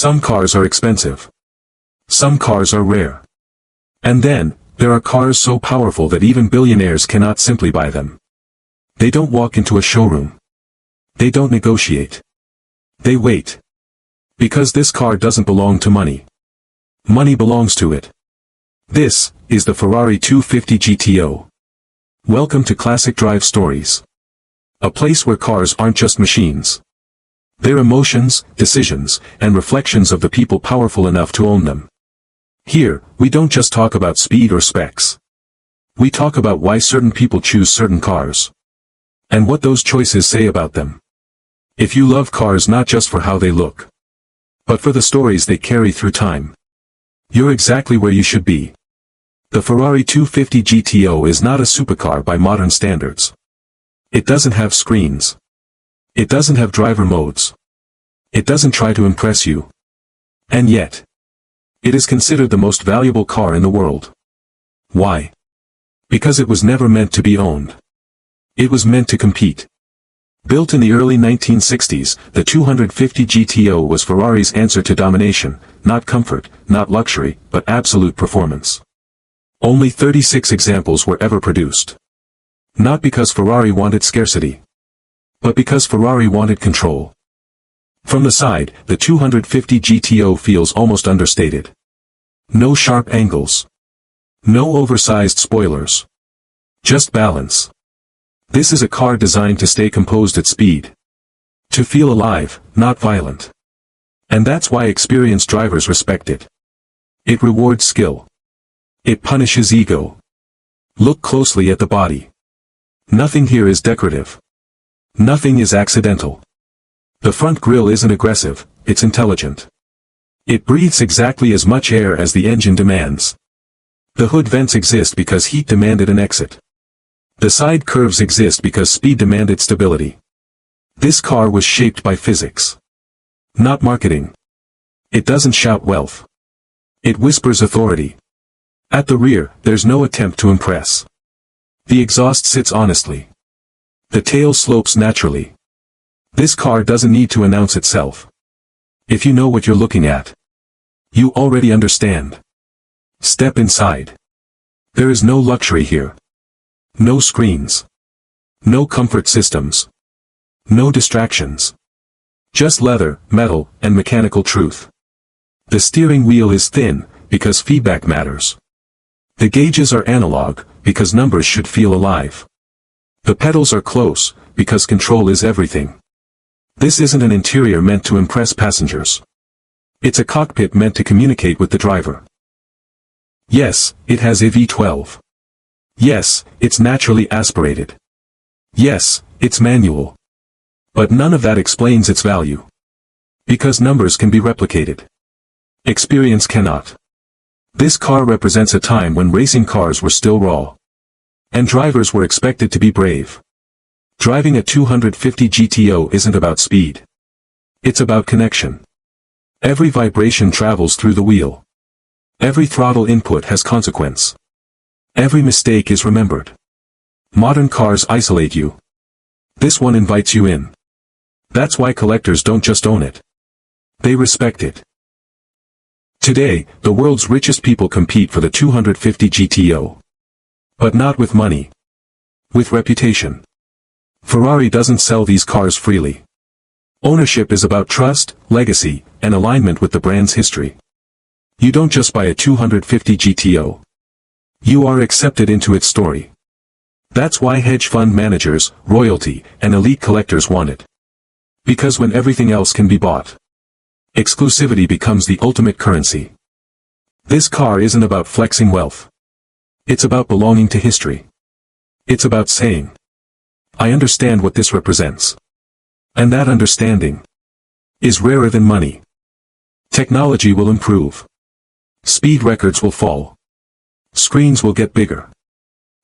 Some cars are expensive. Some cars are rare. And then, there are cars so powerful that even billionaires cannot simply buy them. They don't walk into a showroom. They don't negotiate. They wait. Because this car doesn't belong to money. Money belongs to it. This is the Ferrari 250 GTO. Welcome to ClassicDrive Stories. A place where cars aren't just machines. They're emotions, decisions, and reflections of the people powerful enough to own them. Here, we don't just talk about speed or specs. We talk about why certain people choose certain cars. And what those choices say about them. If you love cars not just for how they look, but for the stories they carry through time, you're exactly where you should be. The Ferrari 250 GTO is not a supercar by modern standards. It doesn't have screens. It doesn't have driver modes. It doesn't try to impress you. And yet, it is considered the most valuable car in the world. Why? Because it was never meant to be owned. It was meant to compete. Built in the early 1960s, the 250 GTO was Ferrari's answer to domination, not comfort, not luxury, but absolute performance. Only 36 examples were ever produced. Not because Ferrari wanted scarcity, but because Ferrari wanted control. From the side, the 250 GTO feels almost understated. No sharp angles. No oversized spoilers. Just balance. This is a car designed to stay composed at speed. To feel alive, not violent. And that's why experienced drivers respect it. It rewards skill. It punishes ego. Look closely at the body. Nothing here is decorative. Nothing is accidental. The front grille isn't aggressive, it's intelligent. It breathes exactly as much air as the engine demands. The hood vents exist because heat demanded an exit. The side curves exist because speed demanded stability. This car was shaped by physics. Not marketing. It doesn't shout wealth. It whispers authority. At the rear, there's no attempt to impress. The exhaust sits honestly. The tail slopes naturally. This car doesn't need to announce itself. If you know what you're looking at, you already understand. Step inside. There is no luxury here. No screens. No comfort systems. No distractions. Just leather, metal, and mechanical truth. The steering wheel is thin, because feedback matters. The gauges are analog, because numbers should feel alive. The pedals are close, because control is everything. This isn't an interior meant to impress passengers. It's a cockpit meant to communicate with the driver. Yes, it has a V12. Yes, it's naturally aspirated. Yes, it's manual. But none of that explains its value. Because numbers can be replicated. Experience cannot. This car represents a time when racing cars were still raw. And drivers were expected to be brave. Driving a 250 GTO isn't about speed. It's about connection. Every vibration travels through the wheel. Every throttle input has consequence. Every mistake is remembered. Modern cars isolate you. This one invites you in. That's why collectors don't just own it. They respect it. Today, the world's richest people compete for the 250 GTO. But not with money. With reputation. Ferrari doesn't sell these cars freely. Ownership is about trust, legacy, and alignment with the brand's history. You don't just buy a 250 GTO. You are accepted into its story. That's why hedge fund managers, royalty, and elite collectors want it. Because when everything else can be bought, exclusivity becomes the ultimate currency. This car isn't about flexing wealth. It's about belonging to history. It's about saying, I understand what this represents. And that understanding is rarer than money. Technology will improve. Speed records will fall. Screens will get bigger.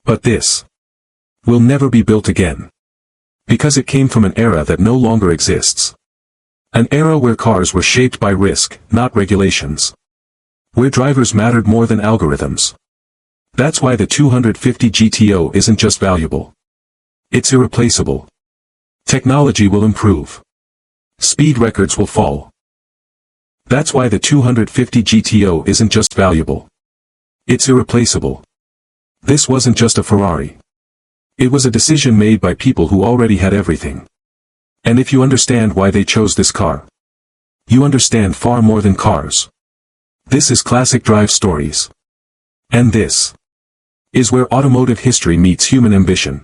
But this will never be built again. Because it came from an era that no longer exists. An era where cars were shaped by risk, not regulations. Where drivers mattered more than algorithms. That's why the 250 GTO isn't just valuable. It's irreplaceable. Technology will improve. Speed records will fall. That's why the 250 GTO isn't just valuable. It's irreplaceable. This wasn't just a Ferrari. It was a decision made by people who already had everything. And if you understand why they chose this car, you understand far more than cars. This is ClassicDrive Stories. And this is where automotive history meets human ambition.